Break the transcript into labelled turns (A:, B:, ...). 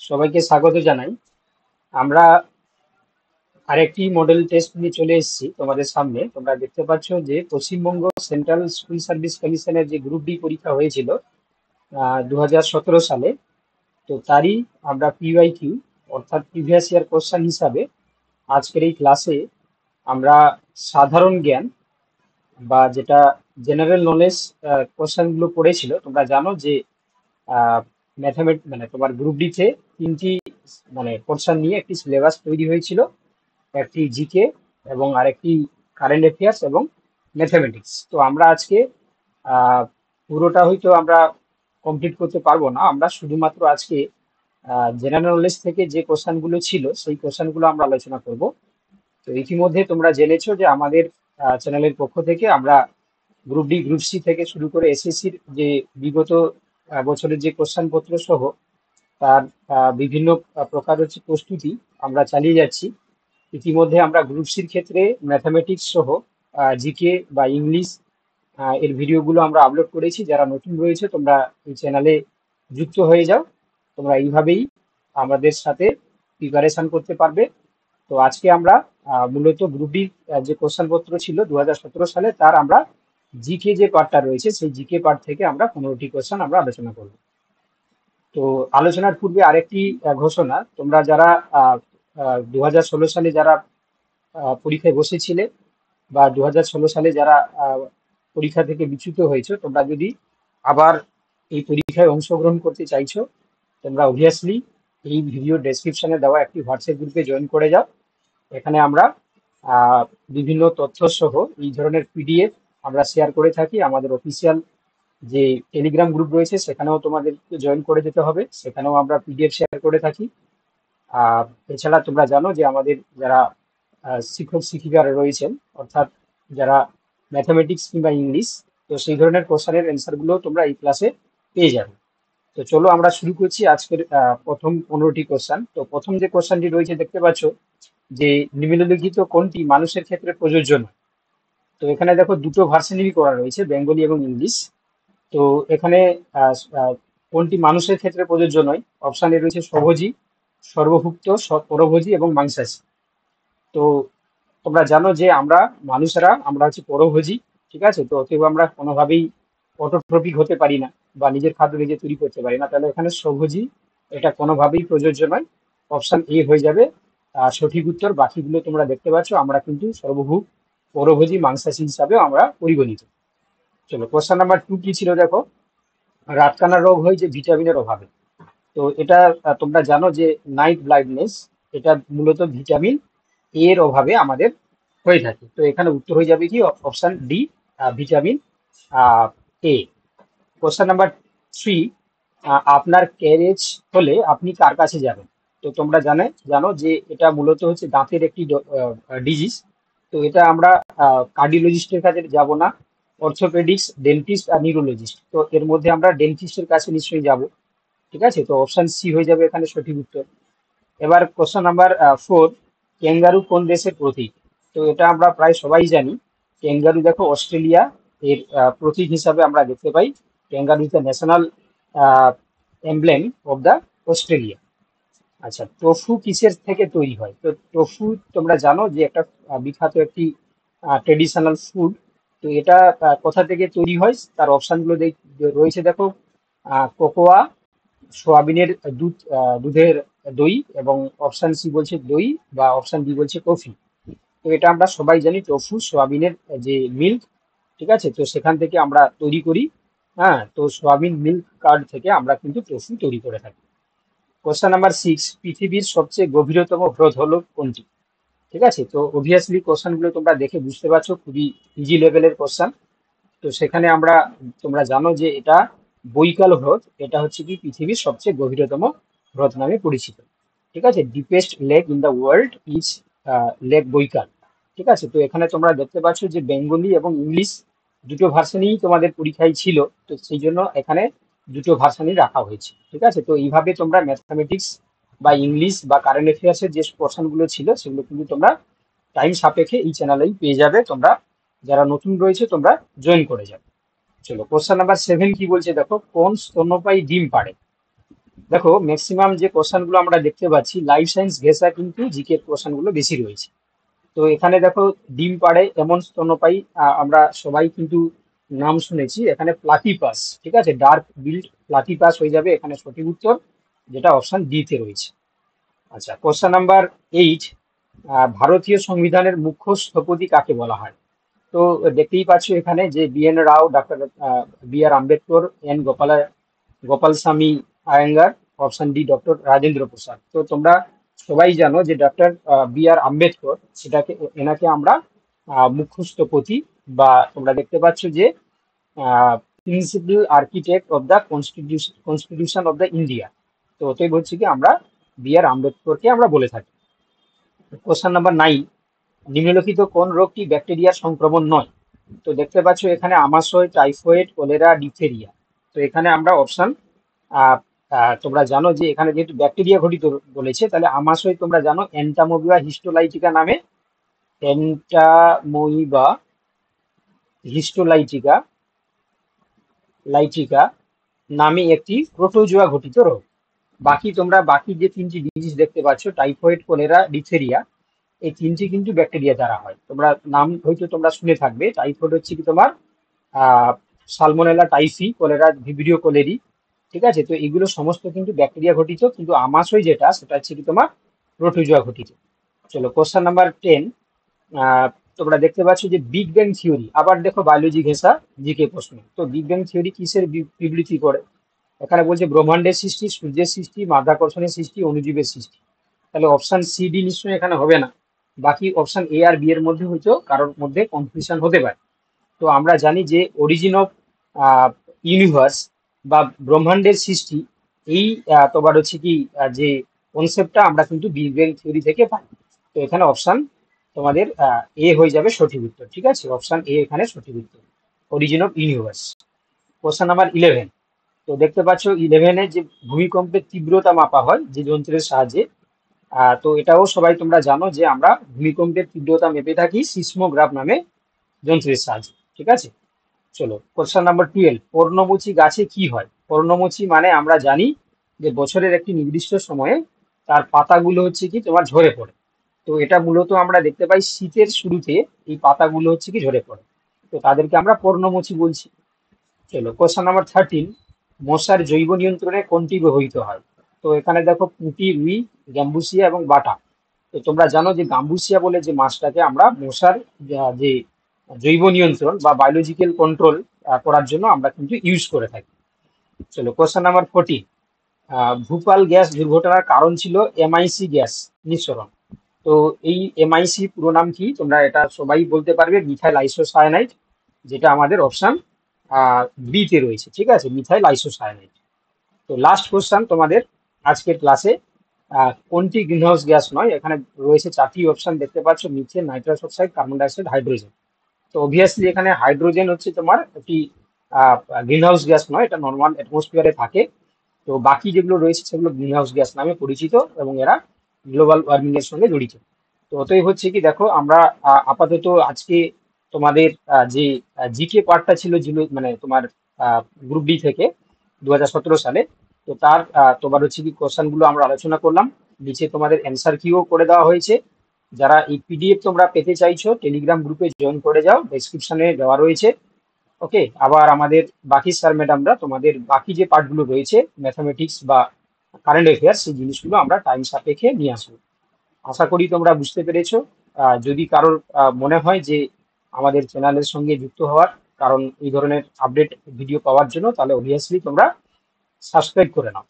A: সবাইকে স্বাগত জানাই। আমরা আরেকটি মডেল টেস্ট নিয়ে চলে এসেছি তোমাদের সামনে। তোমরা দেখতে পাচ্ছ যে পশ্চিমবঙ্গ সেন্ট্রাল স্কুল সার্ভিস কমিশনের যে গ্রুপ ডি পরীক্ষা হয়েছিল 2017 সালে, তো তারই আমরা পিওয়াইকিউ অর্থাৎ প্রিভিয়াস ইয়ার কোশ্চেন হিসাবে আজকের এই ক্লাসে আমরা সাধারণ জ্ঞান বা যেটা জেনারেল নলেজ কোশ্চেন গুলো পড়েছিল। তোমরা জানো যে মানে তোমার গ্রুপ ডিতে তিনটি মানে পোর্শন নিয়ে একটি সিলেবাস তৈরি হয়েছিল, একটি জিকে এবং আরেকটি কারেন্ট অ্যাফেয়ার্স এবং ম্যাথামেটিক্স। তো আমরা আজকে পুরোটা হয়তো আমরা কমপ্লিট করতে পারবো না, আমরা শুধুমাত্র আজকে জেনারেল নলেজ থেকে যে কোশ্চেনগুলো ছিল সেই কোশ্চেনগুলো আমরা আলোচনা করব। তো ইতিমধ্যে তোমরা জেনেছো যে আমাদের চ্যানেলের পক্ষ থেকে আমরা গ্রুপ ডি গ্রুপ সি থেকে শুরু করে এসএসসির যে বিগত বছরের যে কোশ্চেন পত্র সহ তার বিভিন্ন প্রকার হচ্ছে প্রস্তুতি আমরা চালিয়ে যাচ্ছি। ইতিমধ্যে আমরা গ্রুপ সির ক্ষেত্রে ম্যাথামেটিক্স সহ জিকে বা ইংলিশ এর ভিডিওগুলো আমরা আপলোড করেছি। যারা নতুন রয়েছে তোমরা এই চ্যানেলে যুক্ত হয়ে যাও, তোমরা এইভাবেই আমাদের সাথে প্রিপারেশন করতে পারবে। তো আজকে আমরা মূলত গ্রুপ ডি যে কোশ্চেন পত্র ছিল 2017 সালে তার আমরা জিকে যে পার্টটা রয়েছে সেই জিকে পার্ট থেকে আমরা 15টি কোশ্চেন আমরা আলোচনা করব। তো আলোচনার পূর্বে আরেকটি ঘোষণা, তোমরা যারা 2016 সালে যারা পরীক্ষায় বসেছিলে বা 2016 সালে যারা পরীক্ষা থেকে বিচ্যুত হয়েছে, তোমরা যদি আবার এই পরীক্ষায় অংশগ্রহণ করতে চাইছো, তোমরা অবভিয়াসলি এই ভিডিও ডেসক্রিপশনে দেওয়া একটি হোয়াটসঅ্যাপ গ্রুপে জয়েন করে যাও। এখানে আমরা বিভিন্ন তথ্য সহ এই ধরনের পিডিএফ আমরা শেয়ার করে থাকি। আমাদের অফিসিয়াল যে টেলিগ্রাম গ্রুপ রয়েছে সেখানেও তোমাদেরকে জয়েন করে যেতে হবে, সেখানেও আমরা পিডিএফ শেয়ার করে থাকি। এছাড়া তোমরা জানো যে আমাদের যারা শিক্ষক শিক্ষিকারা রয়েছেন, অর্থাৎ যারা ম্যাথামেটিক্স কিংবা ইংলিশ, তো সেই ধরনের কোশ্চেনের অ্যান্সারগুলো তোমরা এই ক্লাসে পেয়ে যাবে। তো চলো আমরা শুরু করছি আজকের প্রথম 15টি কোশ্চেন। তো প্রথম যে কোশ্চেনটি রয়েছে দেখতে পাচ্ছ যে নিম্নলিখিত কোনটি মানুষের ক্ষেত্রে প্রযোজ্য নয়। তো এখানে দেখো দুটো ভার্সনেরই করা রয়েছে, বেঙ্গলি এবং ইংলিশ। তো এখানে আহ, আহ, কোনটি মানুষের ক্ষেত্রে প্রযোজ্য নয়? অপশানে রয়েছে স্বভোজী, সর্বভুক্ত, পরভোজী এবং মাংসাশী। তো তোমরা জানো যে আমরা হচ্ছে পরভোজী, ঠিক আছে? তো অতএব আমরা কোনোভাবেই অটোট্রপিক হতে পারি না বা নিজের খাদ্য নিজে তৈরি করতে পারি না, তাহলে এখানে স্বভোজী এটা কোনোভাবেই প্রযোজ্য নয়। অপশন এ হয়ে যাবে সঠিক উত্তর। বাকিগুলো তোমরা দেখতে পাচ্ছ আমরা কিন্তু সর্বভূক, পরভোজী, মাংসাশী হিসাবেও আমরা পরিগণিত। চলো কোশ্চেন নাম্বার 2 কি ছিল দেখো, রাতকানা রোগ হয় যে ভিটামিনের অভাবে। তো এটা তোমরা জানো যে নাইট ব্লাইন্ডনেস, এটা মূলত ভিটামিন এ এর অভাবে আমাদের হয়ে থাকে। তো এখানে উত্তর হয়ে যাবে কি option D, vitamin A. Question number 3, আপনার ক্যারেজ হলে আপনি কার কাছে যাবেন? তো তোমরা জানো যে এটা মূলত হচ্ছে দাঁতের একটি ডিজিজ। তো এটা আমরা কার্ডিওলজিস্টের কাছে যাব না, অর্থোপেডিক্স, ডেন্টিস্ট আর নিউরোলজিস্ট। তো এর মধ্যে আমরা ডেন্টিস্টের কাছে নিশ্চয়ই যাব, ঠিক আছে? তো অপশন সি হয়ে যাবে এখানে সঠিক উত্তর। এবার কোশ্চেন নাম্বার 4, ক্যাঙ্গারু কোন দেশের প্রতীক? তো এটা আমরা প্রায় সবাই জানি। ক্যাঙ্গারু দেখো অস্ট্রেলিয়া এর প্রতীক হিসাবে আমরা দেখতে পাই। Kangaroo is the national emblem of the Australia. আচ্ছা, টোফু কিসের থেকে তৈরি হয়? তো টোফু তোমরা জানো যে একটা বিখ্যাত একটি ট্রেডিশনাল ফুড। তো এটা কোথা থেকে তৈরি হয়? তার অপশনগুলো রয়েছে দেখো, কোকোয়া, সোয়াবিনের দুধের দই, এবং অপশন সি বলছে দই, বা অপশন ডি বলছে কফি। তো এটা আমরা সবাই জানি টোফু সোয়াবিনের যে মিল্ক, ঠিক আছে? তো সেখান থেকে আমরা তৈরি করি। হ্যাঁ, তো সোয়াবিন মিল্ক কার্ড থেকে আমরা কিন্তু টোফু তৈরি করে থাকি। কোশ্চেন নাম্বার 6, পৃথিবীর সবচেয়ে গভীরতম হ্রদ হলো কোনটি? ঠিক আছে, তো অবভিয়াসলি কোশ্চেনগুলো তোমরা দেখে বুঝতে পারছো খুবই ইজি লেভেলের কোশ্চেন। তো সেখানে তোমরা জানো যে এটা বৈকাল হ্রদ, এটা হচ্ছে কি পৃথিবীর সবচেয়ে গভীরতম হ্রদ নামে পরিচিত। ঠিক আছে, deepest lake in the world is lake Baikal. ঠিক আছে, তো এখানে তোমরা দেখতে পাচ্ছ যে বেঙ্গলি এবং ইংলিশ দুটো ভার্সনই তোমাদের পরীক্ষায় ছিল, তো সেই জন্য এখানে দুটো ভার্সনই রাখা হয়েছে। ঠিক আছে, তো এইভাবে তোমরা ম্যাথমেটিক্স বা ইংলিশ বা কারেন্ট অ্যাফেয়ার্সের যে পোর্শনগুলো ছিল সেগুলো কিন্তু তোমরা টাইম সাপেক্ষে এই চ্যানেলেই পেয়ে যাবে। তোমরা যারা নতুন রয়েছে তোমরা জয়েন করে যাবে। চলো কোশ্চেন নাম্বার 7 কি বলছে দেখো, কোন স্তন্যপায়ী ডিম পাড়ে? দেখো ম্যাক্সিমাম যে কোশ্চেনগুলো আমরা দেখতে পাচ্ছি লাইফ সায়েন্স ঘেঁষা কিন্তু জিকে কোশ্চেনগুলো বেশি রয়েছে। তো এখানে দেখো ডিম পাড়ে এমন স্তন্যপায়ী আমরা সবাই কিন্তু নাম শুনেছি, এখানে প্লাটিপাস, ঠিক আছে, ডার্ক বিল্ড প্লাটিপাস হয়ে যাবে এখানে সঠিক উত্তর, যেটা অপশন ডি তে রয়েছে। আচ্ছা, কোশ্চেন নাম্বার 8, ভারতীয় সংবিধানের মুখ্য স্থপতি কাকে বলা হয়? তো দেখতেই পাচ্ছ এখানে যে B N Rao, doctor B R Ambedkar, N Gopalaswami Ayyangar, option D doctor Rajendra Prasad. তো তোমরা সবাই জানো যে ডক্টর বি আর আম্বেদকর, সেটাকে এনাকে আমরা মুখ্য স্থপতি বা তোমরা দেখতে পাচ্ছ যে principal architect of the constitution of the India. তো ওটাই বলছি কি আমরা বি আর আম্বেদকরকে আমরা বলে থাকি। কোশ্চেন নাম্বার 9, নিম্নলিখিত কোন রোগটি ব্যাকটেরিয়ার সংক্রমণ নয়? তো দেখতে পাচ্ছ এখানে আমাশয়, টাইফয়েড, কলেরা, ডিপথেরিয়া। তো এখানে আমরা অপশন তোমরা জানো যে এখানে যেহেতু ব্যাকটেরিয়া ঘটিত বলেছে, তাহলে আমাশয় তোমরা জানো এন্টামোবিবা হিস্টোলাইটিকা নামে, এন্টামোইবা হিস্টোলাইটিকা লাইটিকা নামে একটি প্রোটোজোয়া ঘটিত রোগ। বাকি তোমরা বাকি যে তিনটি ডিজিজ দেখতে পাচ্ছ, টাইফয়েড, কলেরা, ডিপথেরিয়া, এই তিনটি কিন্তু ব্যাকটেরিয়া দ্বারা হয়। তোমরা নাম হয়তো তোমরা শুনে থাকবে, টাইফয়েড হচ্ছে কি তোমার আহ সালমোনেলা টাইফি, কলেরা ভিব্রিও কোলেরি, ঠিক আছে। তো এগুলো সমস্ত কিন্তু ব্যাকটেরিয়া ঘটিত, কিন্তু আমাশয় যেটা সেটা হচ্ছে কি তোমার প্রোটোজোয়া ঘটিত। চলো কোশ্চেন নাম্বার 10, আহ তোমরা দেখতে পাচ্ছ যে বিগ ব্যাং থিওরি, আবার দেখো বায়োলজি ঘেঁষা জিকে প্রশ্ন। তো বিগ ব্যাং থিওরি কিসের বিবৃতি করে? এখানে বলছে ব্রহ্মাণ্ডের সৃষ্টি, সূর্যের সৃষ্টি, মাধ্যাকর্ষণের সৃষ্টি, অণুজীবের সৃষ্টি। তাহলে অপশন সি ডি নিশ্চয়ই এখানে হবে না, বাকি অপশন এ আর বি এর মধ্যে হয়তো কারোর মধ্যে কনফিউশন হতে পারে। তো আমরা জানি যে অরিজিন অফ ইউনিভার্স বা ব্রহ্মাণ্ডের সৃষ্টি, এই তোমার হচ্ছে কি যে কনসেপ্টটা আমরা কিন্তু বিগ ব্যাং থিওরি থেকে পাই। তো এখানে অপশন তোমাদের এ হয়ে যাবে সঠিক উত্তর, ঠিক আছে, অপশন এ এখানে সঠিক উত্তর, origin of universe. Question number 11, তো দেখতে পাচ্ছ 11-এ যে ভূমিকম্পের তীব্রতা মাপা হয় যে যন্ত্রের সাহায্যে, তো এটাও সবাই তোমরা জানো যে আমরা ভূমিকম্পের তীব্রতা মেপে থাকি সিসমোগ্রাফ নামে যন্ত্রের সাহায্যে, ঠিক আছে। চলো কোশ্চেন নাম্বার 12, পর্ণমোচী গাছে কি হয়? পর্ণমোচী মানে আমরা জানি যে বছরের একটি নির্দিষ্ট সময়ে তার পাতাগুলো হচ্ছে কি তোমার ঝরে পড়ে। তো এটা মূলত আমরা দেখতে পাই শীতের শুরুতে এই পাতাগুলো হচ্ছে কি ঝরে পড়ে, তো তাদেরকে আমরা পর্ণমোচী বলছি। চলো কোশ্চেন নাম্বার 13, মশার জৈব নিয়ন্ত্রণে কোনটি ব্যবহৃত হয়? তো এখানে দেখো পুঁটি, রুই, গ্যাম্বুসিয়া এবং বাটা। তো তোমরা জানো যে গাম্বুসিয়া বলে যে মাছটাকে আমরা মশার যে জৈব নিয়ন্ত্রণ বা বায়োলজিক্যাল কন্ট্রোল করার জন্য আমরা কিন্তু ইউজ করে থাকি। চলো কোশ্চেন নাম্বার 14, ভূপাল গ্যাস দুর্ঘটনার কারণ ছিল এমআইসি গ্যাস নিঃসরণ। তো এই এমআইসি পুরো নাম কি? তোমরা এটা সবাই বলতে পারবে, মিথাইল আইসোসায়ানাইড, যেটা আমাদের অপশন বি তে রয়েছে, ঠিক আছে, মিথাইল আইসোসায়ানাইড। তো লাস্ট কোশ্চেন তোমাদের আজকের ক্লাসে, কোনটি গ্রিনহাউস গ্যাস নয়? এখানে রয়েছে চারটি অপশন দেখতে পাচ্ছ, methane, nitrous oxide, carbon dioxide, hydrogen. তো অবভিয়াসলি এখানে হাইড্রোজেন হচ্ছে তোমার একটি গ্রিনহাউস গ্যাস নয়, এটা নর্মাল অ্যাটমসফিয়ারে থাকে। তো বাকি যেগুলো রয়েছে সেগুলো গ্রিনহাউস গ্যাস নামে পরিচিত এবং এরা গ্লোবাল ওয়ার্মিং এর সঙ্গে জড়িত। তো অতএব হচ্ছে কি দেখো আমরা আপাতত আজকে তোমাদের যে জিকে পার্টটা ছিল মানে তোমার গ্রুপ ডি থেকে 2017 সালে, তো তার তোমার হচ্ছে কি কোশ্চেন গুলো আমরা আলোচনা করলাম, নিচে তোমাদের অ্যান্সার কিও করে দেওয়া হয়েছে। যারা এই পিডিএফ তোমরা পেতে চাইছো টেলিগ্রাম গ্রুপে জয়েন করে যাও, ডেসক্রিপশনে দেওয়া রয়েছে। ওকে, আবার আমাদের বাকি স্যার ম্যাডামরা তোমাদের বাকি যে পার্টগুলো রয়েছে ম্যাথামেটিক্স বা কারেন্ট অ্যাফেয়ার্স, সেই জিনিসগুলো আমরা টাইম সাপেক্ষে নিয়ে আসবো। আশা করি তোমরা বুঝতে পেরেছো। যদি কারোর মনে হয় যে আমাদের চ্যানেলের সঙ্গে যুক্ত হওয়ার, কারণ এই ধরনের আপডেট ভিডিও পাওয়ার জন্য, তাহলে অবভিয়াসলি তোমরা সাবস্ক্রাইব করে নাও।